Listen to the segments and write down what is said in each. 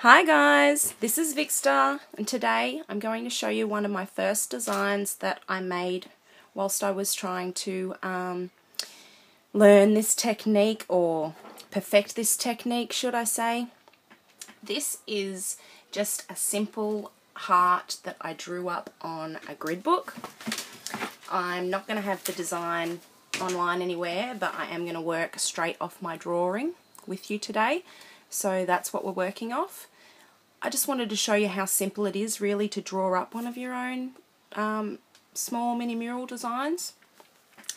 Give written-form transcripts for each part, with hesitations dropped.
Hi guys, this is Vixxstarr, and today I'm going to show you one of my first designs that I made whilst I was trying to learn this technique, or perfect this technique should I say. This is just a simple heart that I drew up on a grid book. I'm not going to have the design online anywhere, but I am going to work straight off my drawing with you today. So that's what we're working off. I just wanted to show you how simple it is really to draw up one of your own small mini mural designs.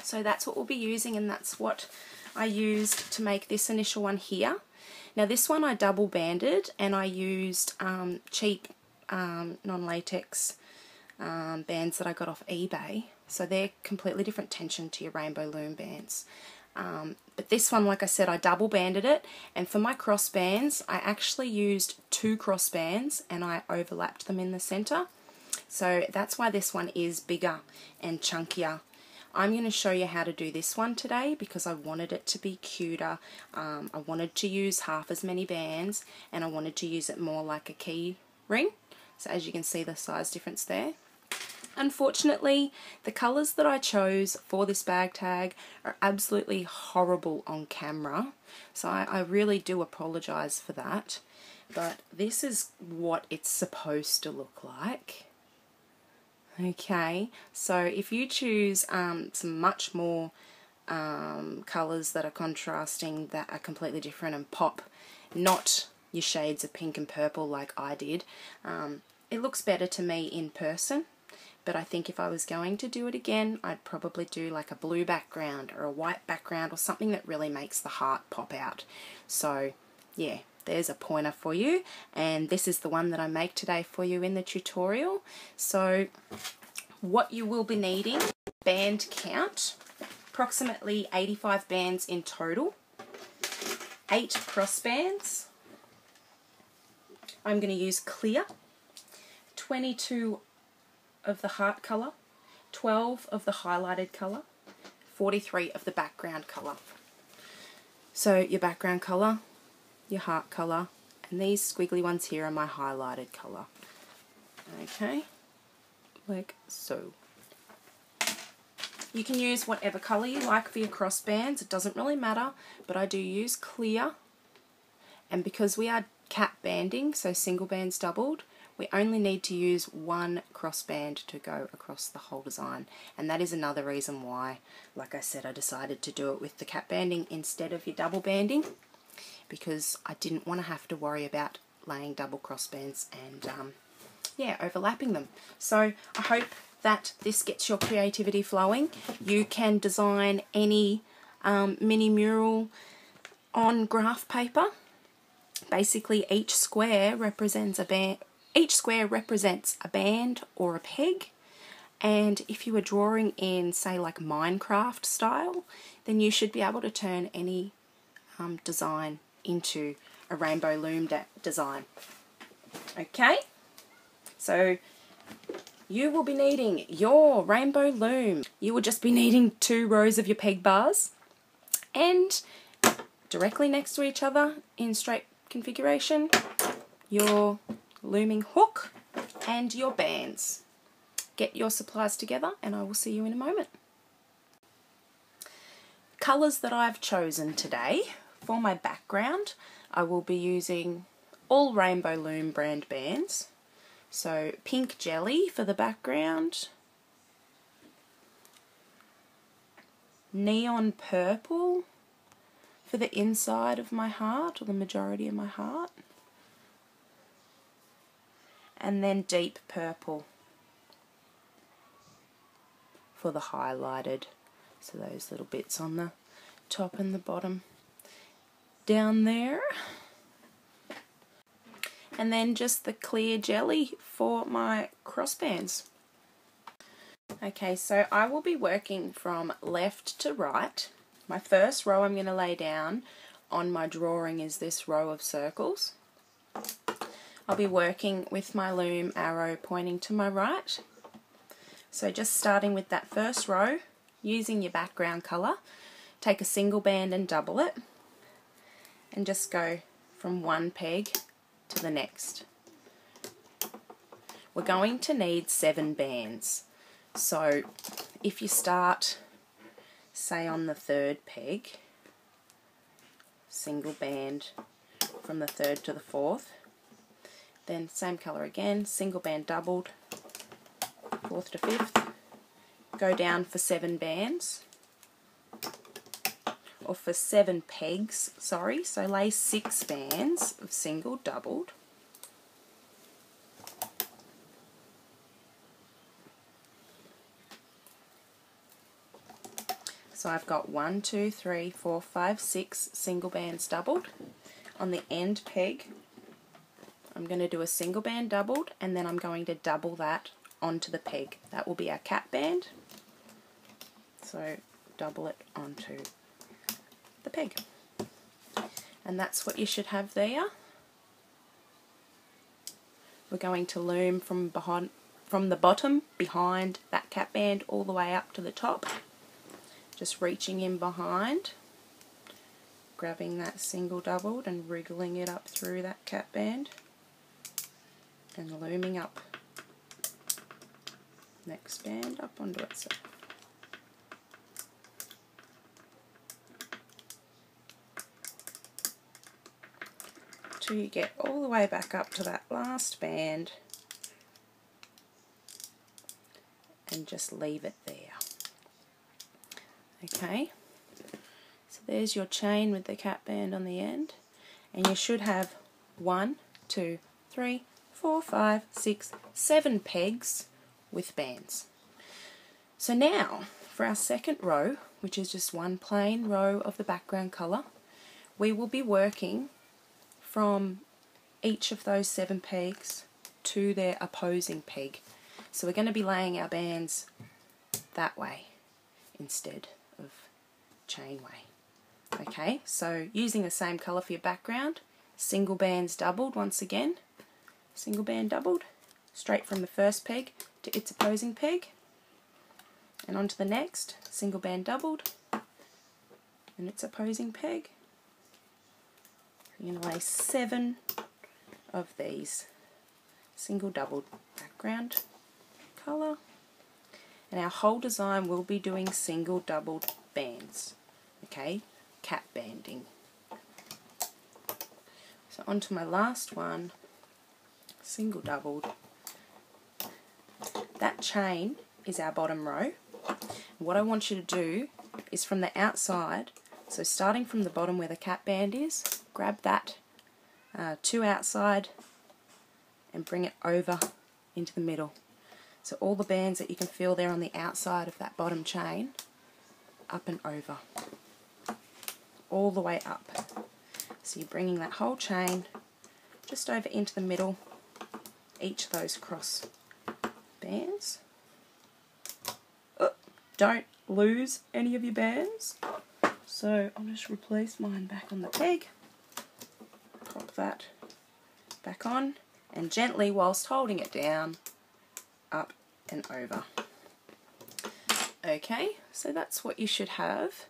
So that's what we'll be using, and that's what I used to make this initial one here. Now this one I double banded, and I used cheap non-latex bands that I got off eBay. So they're completely different tension to your rainbow loom bands. But this one, like I said, I double banded it, and for my cross bands I actually used 2 cross bands and I overlapped them in the center. So that's why this one is bigger and chunkier. I'm going to show you how to do this one today because I wanted it to be cuter. I wanted to use half as many bands, and I wanted to use it more like a key ring. So as you can see, the size difference there. Unfortunately, the colours that I chose for this bag tag are absolutely horrible on camera, so I really do apologise for that, but this is what it's supposed to look like. Okay, so if you choose some much more colours that are contrasting, that are completely different and pop, not your shades of pink and purple like I did, it looks better to me in person. But I think if I was going to do it again, I'd probably do like a blue background or a white background or something that really makes the heart pop out. So yeah, there's a pointer for you, and this is the one that I make today for you in the tutorial. So what you will be needing, band count, approximately 85 bands in total, 8 cross bands. I'm going to use clear, 22 of the heart colour, 12 of the highlighted colour, 43 of the background colour. So your background colour, your heart colour, and these squiggly ones here are my highlighted colour. Okay, like so. You can use whatever colour you like for your cross bands, it doesn't really matter, but I do use clear, and because we are cap banding, so single bands doubled, we only need to use 1 cross band to go across the whole design, and that is another reason why, like I said, I decided to do it with the cap banding instead of your double banding, because I didn't want to have to worry about laying double cross bands and yeah, overlapping them. So I hope that this gets your creativity flowing. You can design any mini mural on graph paper. Basically each square represents a band. Each square represents a band or a peg, and if you were drawing in, say, like Minecraft style, then you should be able to turn any design into a rainbow loom design. Okay, so you will be needing your rainbow loom. You will just be needing 2 rows of your peg bars, and directly next to each other in straight configuration, your looming hook and your bands. Get your supplies together and I will see you in a moment. Colours that I've chosen today for my background, I will be using all Rainbow Loom brand bands. So pink jelly for the background, neon purple for the inside of my heart, or the majority of my heart, and then deep purple for the highlighted, so those little bits on the top and the bottom down there, and then just the clear jelly for my crossbands. Okay, so I will be working from left to right. My first row I'm going to lay down on my drawing is this row of circles. I'll be working with my loom arrow pointing to my right. So just starting with that first row, using your background colour, take a single band and double it, and just go from 1 peg to the next. We're going to need 7 bands. So if you start, say, on the 3rd peg, single band from the 3rd to the 4th, then same colour again, single band doubled, 4th to 5th, go down for 7 bands, or for 7 pegs, sorry, so lay 6 bands of single doubled, so I've got 1, 2, 3, 4, 5, 6 single bands doubled. On the end peg, I'm going to do a single band doubled, and then I'm going to double that onto the peg. That will be our cap band. So double it onto the peg. And that's what you should have there. We're going to loom from the bottom behind that cap band all the way up to the top. Just reaching in behind, grabbing that single doubled and wriggling it up through that cap band and looming up next band up onto itself. Till you get all the way back up to that last band and just leave it there. Okay, so there's your chain with the cap band on the end, and you should have 1, 2, 3, 4, 5, 6, 7 pegs with bands. So now for our second row, which is just one plain row of the background colour, we will be working from each of those 7 pegs to their opposing peg. So we're going to be laying our bands that way instead of chain way. Okay, so using the same colour for your background, single bands doubled once again, single band doubled, straight from the first peg to its opposing peg, and on to the next, single band doubled, and its opposing peg. You're going to lay 7 of these single doubled background colour, and our whole design will be doing single doubled bands, okay, cap banding. So onto my last one, single doubled. That chain is our bottom row. What I want you to do is from the outside, so starting from the bottom where the cap band is, grab that to outside and bring it over into the middle. So all the bands that you can feel there on the outside of that bottom chain, up and over, all the way up. So you're bringing that whole chain just over into the middle, each of those cross bands. Don't lose any of your bands. So I'll just replace mine back on the peg, pop that back on, and gently, whilst holding it down, up and over. Okay, so that's what you should have,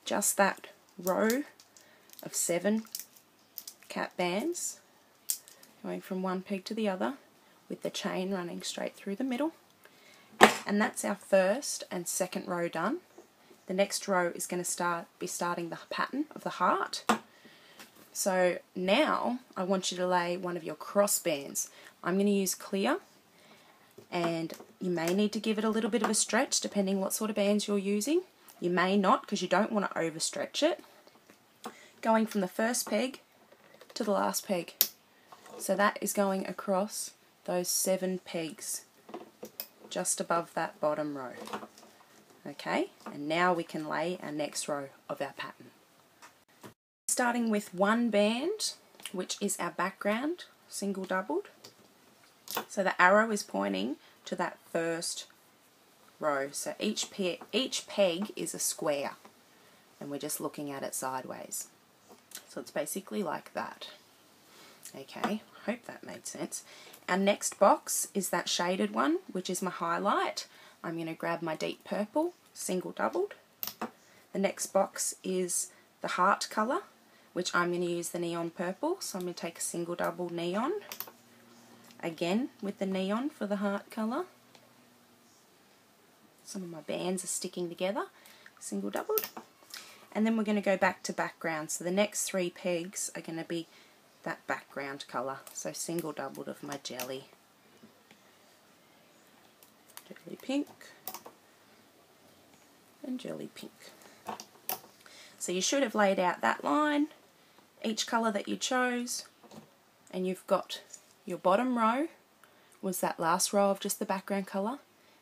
just that row of 7 cap bands going from one peg to the other with the chain running straight through the middle. And that's our first and second row done. The next row is going to be starting the pattern of the heart. So now I want you to lay one of your cross bands. I'm going to use clear, and you may need to give it a little bit of a stretch depending what sort of bands you're using. You may not, because you don't want to overstretch it. Going from the first peg to the last peg. So that is going across those 7 pegs just above that bottom row. Okay, and now we can lay our next row of our pattern. Starting with 1 band, which is our background, single doubled. So the arrow is pointing to that first row. So each peg is a square, and we're just looking at it sideways. So it's basically like that. Okay, hope that made sense. Our next box is that shaded one, which is my highlight. I'm going to grab my deep purple, single doubled. The next box is the heart colour, which I'm going to use the neon purple. So I'm going to take a single double neon, again with the neon for the heart colour. Some of my bands are sticking together, single doubled. And then we're going to go back to background. So the next 3 pegs are going to be that background colour. So single doubled of my jelly. Jelly pink and jelly pink. So you should have laid out that line, each colour that you chose, and you've got your bottom row was that last row of just the background colour,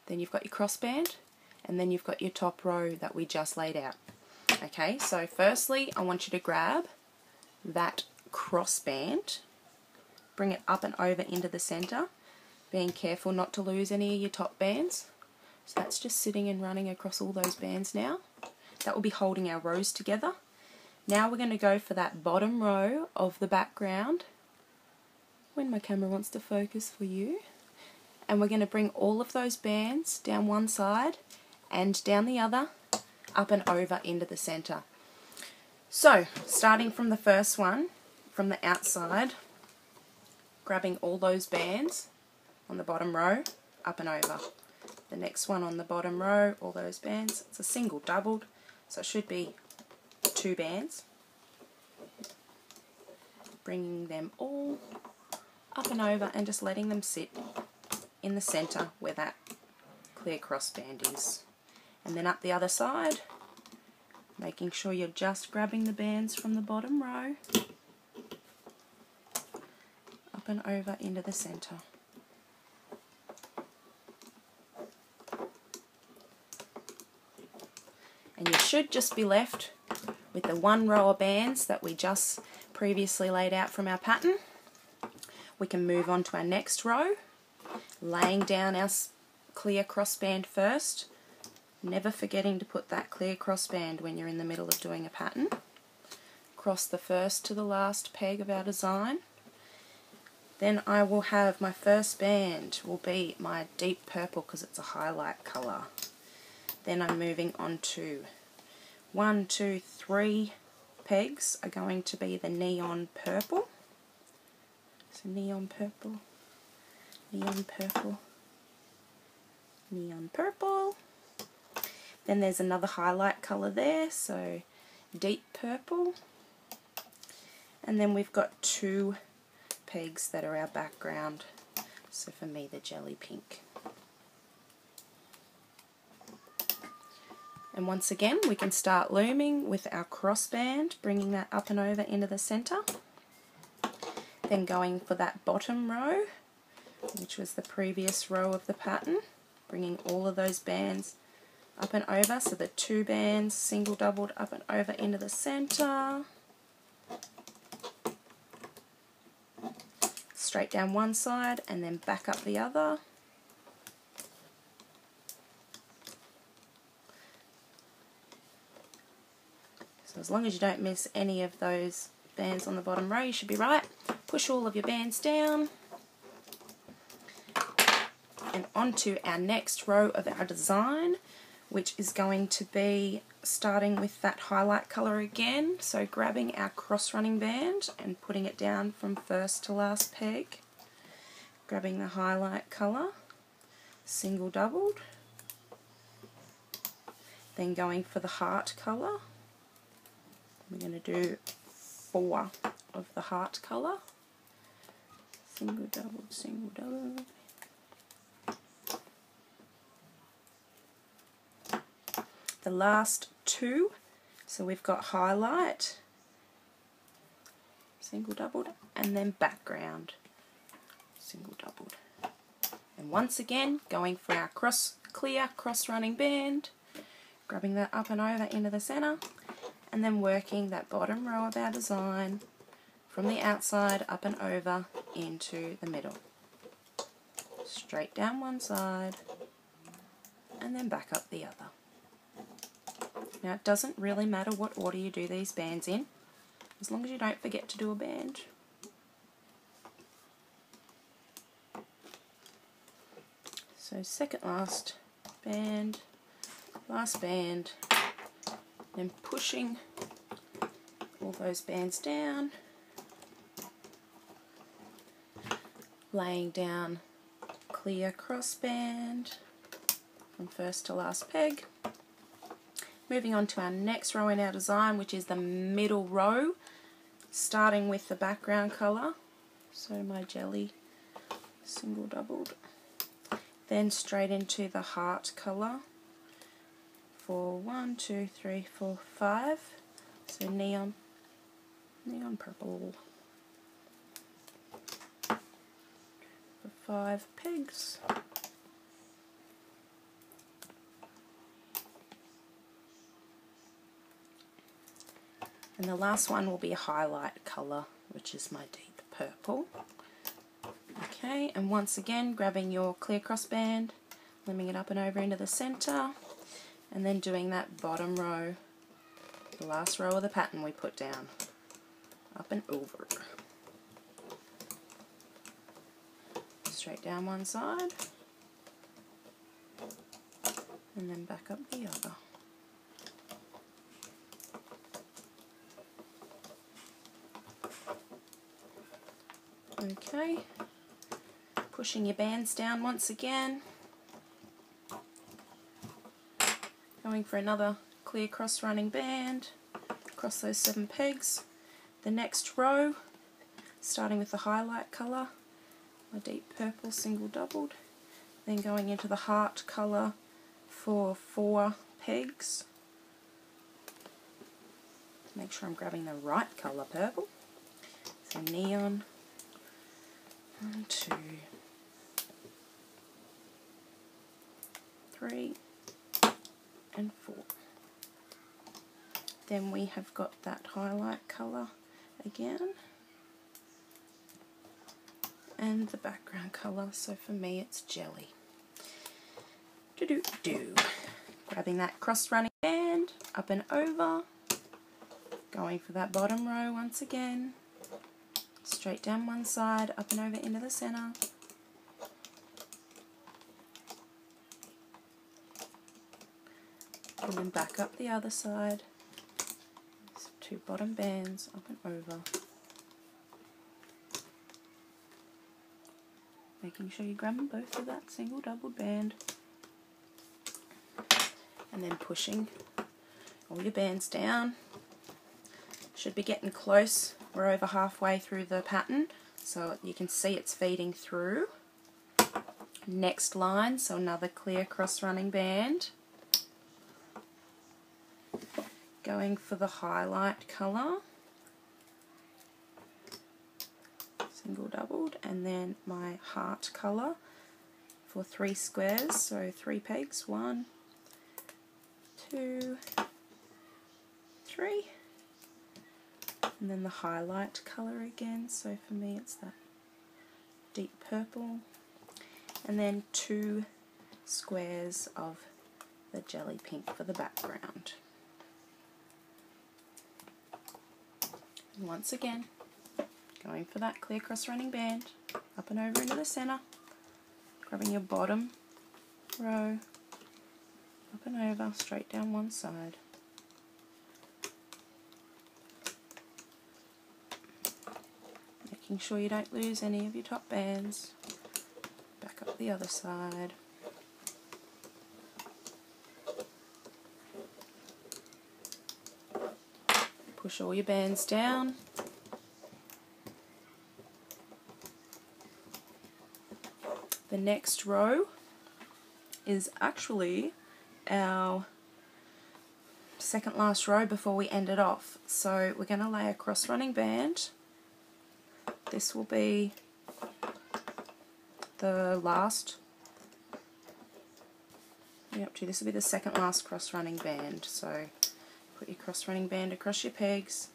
then you've got your crossband, and then you've got your top row that we just laid out. Okay, so firstly I want you to grab that crossband, bring it up and over into the centre, being careful not to lose any of your top bands. So that's just sitting and running across all those bands now. That will be holding our rows together. Now we're going to go for that bottom row of the background, when my camera wants to focus for you, and we're going to bring all of those bands down one side and down the other, up and over into the centre. So starting from the first one, from the outside, grabbing all those bands on the bottom row, up and over. The next one on the bottom row, all those bands, it's a single doubled, so it should be 2 bands. Bringing them all up and over and just letting them sit in the centre where that clear crossband is. And then up the other side, making sure you're just grabbing the bands from the bottom row, up and over into the centre. And you should just be left with the 1 row of bands that we just previously laid out from our pattern. We can move on to our next row, laying down our clear crossband first, never forgetting to put that clear crossband when you're in the middle of doing a pattern. Cross the first to the last peg of our design. Then I will have my first band will be my deep purple because it's a highlight colour. Then I'm moving on to 1, 2, 3 pegs are going to be the neon purple. So neon purple, neon purple, neon purple. Then there's another highlight colour there, so deep purple. And then we've got 2 pegs that are our background. So for me, the jelly pink. And once again, we can start looming with our crossband, bringing that up and over into the centre. Then going for that bottom row, which was the previous row of the pattern, bringing all of those bands up and over. So the 2 bands, single doubled up and over into the centre. Straight down one side and then back up the other. So as long as you don't miss any of those bands on the bottom row, you should be right. Push all of your bands down. And onto our next row of our design, which is going to be starting with that highlight colour again. So grabbing our cross-running band and putting it down from first to last peg. Grabbing the highlight colour, single doubled. Then going for the heart colour. We're going to do 4 of the heart colour. Single doubled, single doubled. The last 2, so we've got highlight, single doubled, and then background, single doubled. And once again, going for our clear cross-running band, grabbing that up and over into the centre, and then working that bottom row of our design from the outside up and over into the middle. Straight down one side, and then back up the other. Now it doesn't really matter what order you do these bands in, as long as you don't forget to do a band. So second last band, last band, then pushing pull those bands down, laying down clear crossband from first to last peg. Moving on to our next row in our design, which is the middle row, starting with the background colour, so my jelly single doubled, then straight into the heart colour for 1, 2, 3, 4, 5, so neon purple for 5 pegs. And the last one will be a highlight colour, which is my deep purple. Okay, and once again, grabbing your clear crossband, limbing it up and over into the centre, and then doing that bottom row, the last row of the pattern we put down, up and over. Straight down one side, and then back up the other. Okay, pushing your bands down once again, going for another clear cross running band across those 7 pegs. The next row, starting with the highlight colour, my deep purple single doubled, then going into the heart colour for 4 pegs. Make sure I'm grabbing the right colour purple, so neon. 1, 2, 3, and 4. Then we have got that highlight colour again, and the background colour, so for me it's jelly. Grabbing that cross running band, up and over, going for that bottom row once again, straight down one side, up and over into the centre, and then back up the other side, so 2 bottom bands, up and over, making sure you grab them both with that single double band, and then pushing all your bands down. Should be getting close. We're over halfway through the pattern, so you can see it's feeding through. Next line, so another clear cross running band, going for the highlight colour, single doubled, and then my heart colour for 3 squares, so 3 pegs, 1, 2, 3. And then the highlight colour again, so for me it's that deep purple, and then 2 squares of the jelly pink for the background. And once again, going for that clear cross running band, up and over into the centre, grabbing your bottom row, up and over, straight down one side. Making sure you don't lose any of your top bands. Back up the other side. Push all your bands down. The next row is actually our second last row before we end it off. So we're going to lay a cross running band. This will be the last, this will be the second last cross running band. So put your cross running band across your pegs.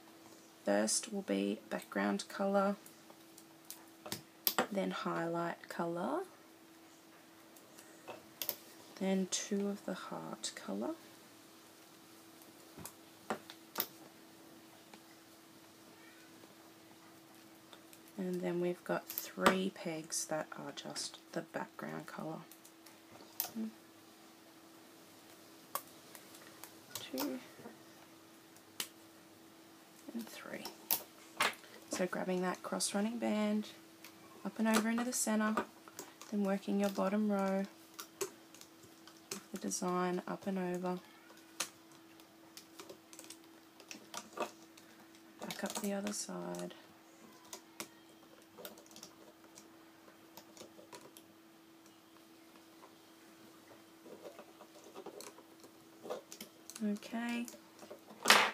First will be background colour, then highlight colour, then 2 of the heart colour, and then we've got 3 pegs that are just the background colour. 2 and 3. So grabbing that cross running band up and over into the center, then working your bottom row of the design up and over, back up the other side. Okay,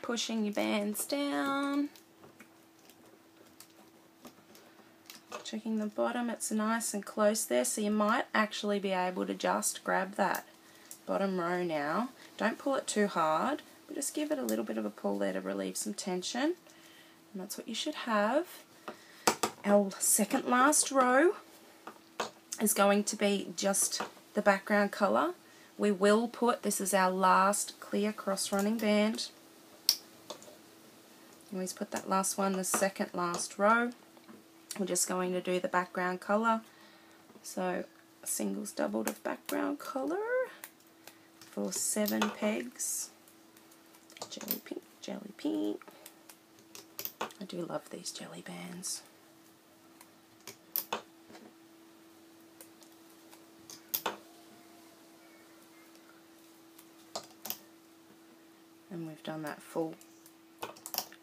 pushing your bands down, checking the bottom, it's nice and close there, so you might actually be able to just grab that bottom row now. Don't pull it too hard, but just give it a little bit of a pull there to relieve some tension, and that's what you should have. Our second last row is going to be just the background colour. We will put, this is our last clear cross running band. Always put that last one, the second last row. We're just going to do the background colour. So singles doubled of background colour for 7 pegs. Jelly pink, jelly pink. I do love these jelly bands. And we've done that full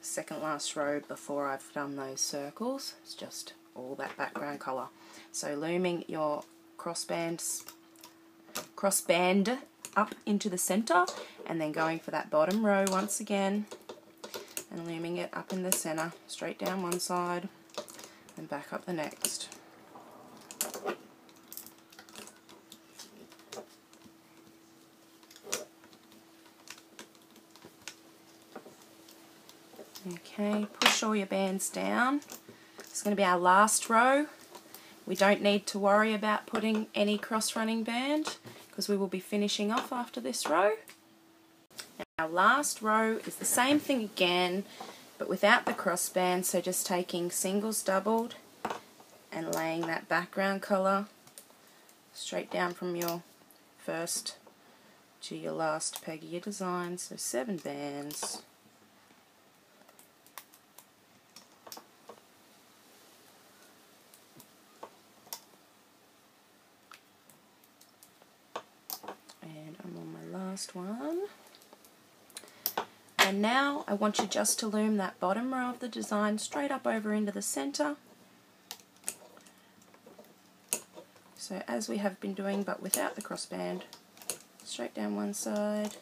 second last row before I've done those circles. It's just all that background colour. So looming your crossband up into the centre, and then going for that bottom row once again and looming it up in the centre, straight down one side and back up the next. Okay, push all your bands down. It's going to be our last row. We don't need to worry about putting any cross-running band because we will be finishing off after this row. Our last row is the same thing again, but without the crossband, so just taking singles doubled and laying that background colour straight down from your first to your last peg of your design, so 7 bands. And I'm on my last one. And now I want you just to loom that bottom row of the design straight up over into the centre. So as we have been doing but without the crossband, straight down one side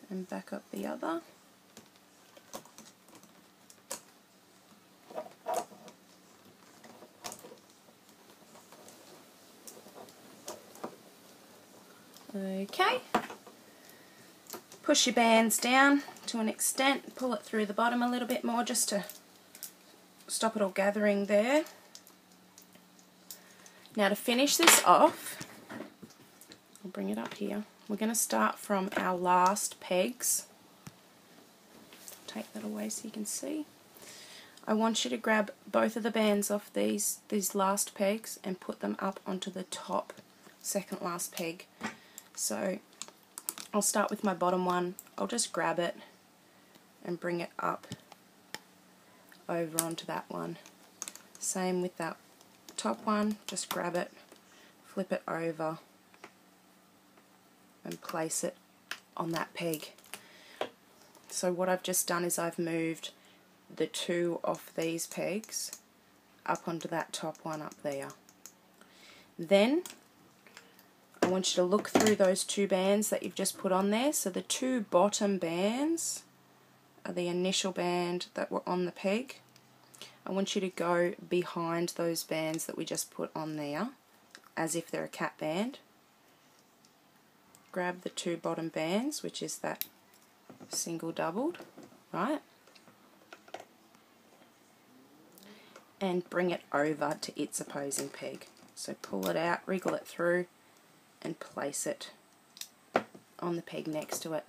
and back up the other. Okay, push your bands down to an extent, pull it through the bottom a little bit more just to stop it all gathering there. Now to finish this off, I'll bring it up here, we're going to start from our last pegs. Take that away so you can see. I want you to grab both of the bands off these last pegs and put them up onto the top second last peg. So I'll start with my bottom one. I'll just grab it and bring it up over onto that one. Same with that top one, just grab it, flip it over and place it on that peg. So what I've just done is I've moved the 2 off these pegs up onto that top one up there. Then I want you to look through those 2 bands that you've just put on there. So the 2 bottom bands are the initial band that were on the peg. I want you to go behind those bands that we just put on there as if they're a cat band. Grab the 2 bottom bands, which is that single doubled, right? And bring it over to its opposing peg. So pull it out, wriggle it through, and place it on the peg next to it.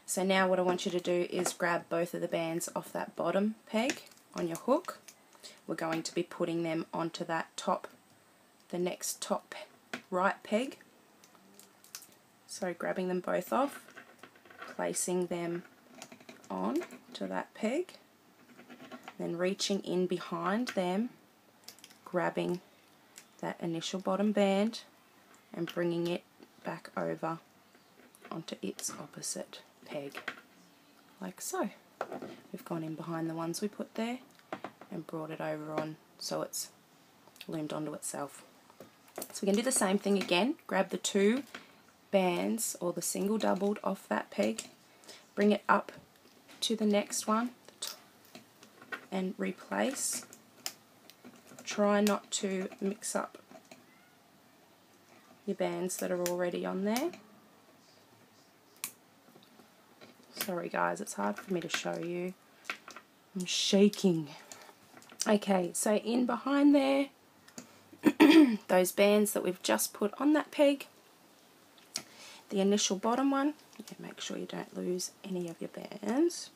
So now what I want you to do is grab both of the bands off that bottom peg on your hook. We're going to be putting them onto that top, the next top right peg. So grabbing them both off, placing them on to that peg, then reaching in behind them, grabbing that initial bottom band and bringing it back over onto its opposite peg, like so. We've gone in behind the ones we put there and brought it over on so it's loomed onto itself. So we can do the same thing again. Grab the two bands or the single doubled off that peg, bring it up to the next one and replace. Try not to mix up your bands that are already on there. Sorry guys, it's hard for me to show you. I'm shaking. Okay, so in behind there, those bands that we've just put on that peg, the initial bottom one, make sure you don't lose any of your bands.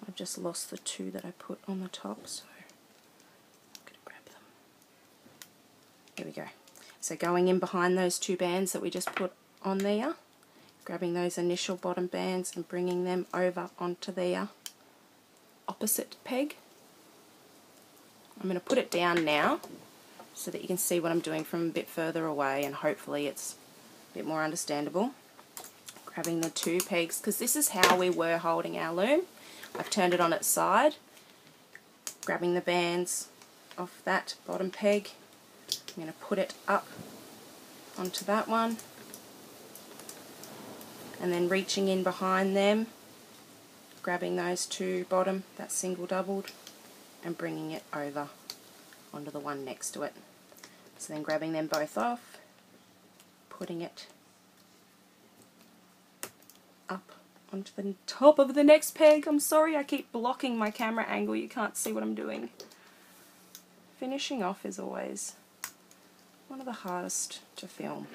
I've just lost the two that I put on the top, so I'm going to grab them. Here we go. So going in behind those two bands that we just put on there, grabbing those initial bottom bands and bringing them over onto their opposite peg. I'm going to put it down now so that you can see what I'm doing from a bit further away, and hopefully it's a bit more understandable. Grabbing the two pegs, because this is how we were holding our loom. I've turned it on its side, grabbing the bands off that bottom peg. I'm going to put it up onto that one, and then reaching in behind them, grabbing those two bottom, that single doubled, and bringing it over onto the one next to it. So then grabbing them both off, putting it up onto the top of the next peg. I'm sorry, I keep blocking my camera angle, you can't see what I'm doing. Finishing off is always one of the hardest to film.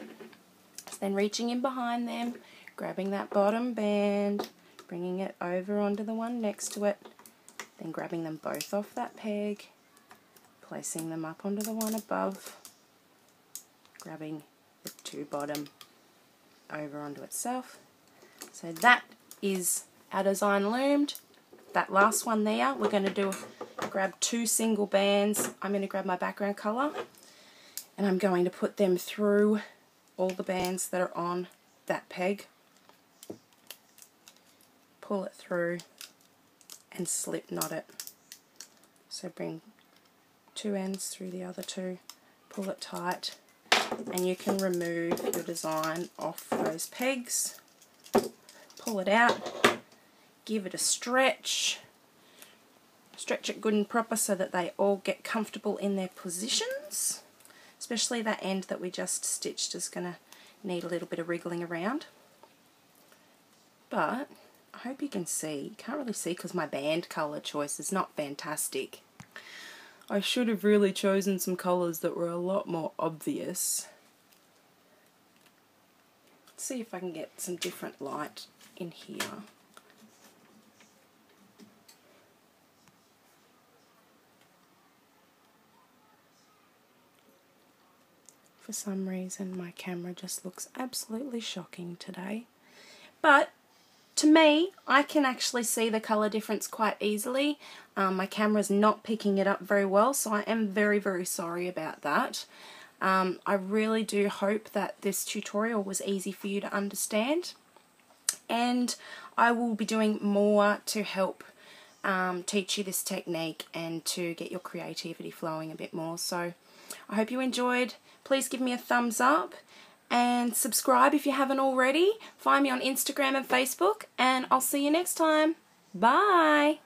So then reaching in behind them, grabbing that bottom band, bringing it over onto the one next to it, then grabbing them both off that peg, placing them up onto the one above, grabbing the two bottom over onto itself. So that is our design loomed. That last one there, we're going to grab two single bands. I'm going to grab my background colour and I'm going to put them through all the bands that are on that peg. Pull it through and slip knot it. So bring two ends through the other two, pull it tight, and you can remove your design off those pegs. Pull it out, give it a stretch it good and proper so that they all get comfortable in their positions, especially that end that we just stitched is going to need a little bit of wriggling around. But I hope you can see. You can't really see because my band colour choice is not fantastic. I should have really chosen some colours that were a lot more obvious. Let's see if I can get some different light in here. For some reason my camera just looks absolutely shocking today. But to me, I can actually see the colour difference quite easily. My camera's not picking it up very well, so I am very, very sorry about that. I really do hope that this tutorial was easy for you to understand, and I will be doing more to help teach you this technique and to get your creativity flowing a bit more. So I hope you enjoyed. Please give me a thumbs up and subscribe if you haven't already. Find me on Instagram and Facebook, and I'll see you next time. Bye!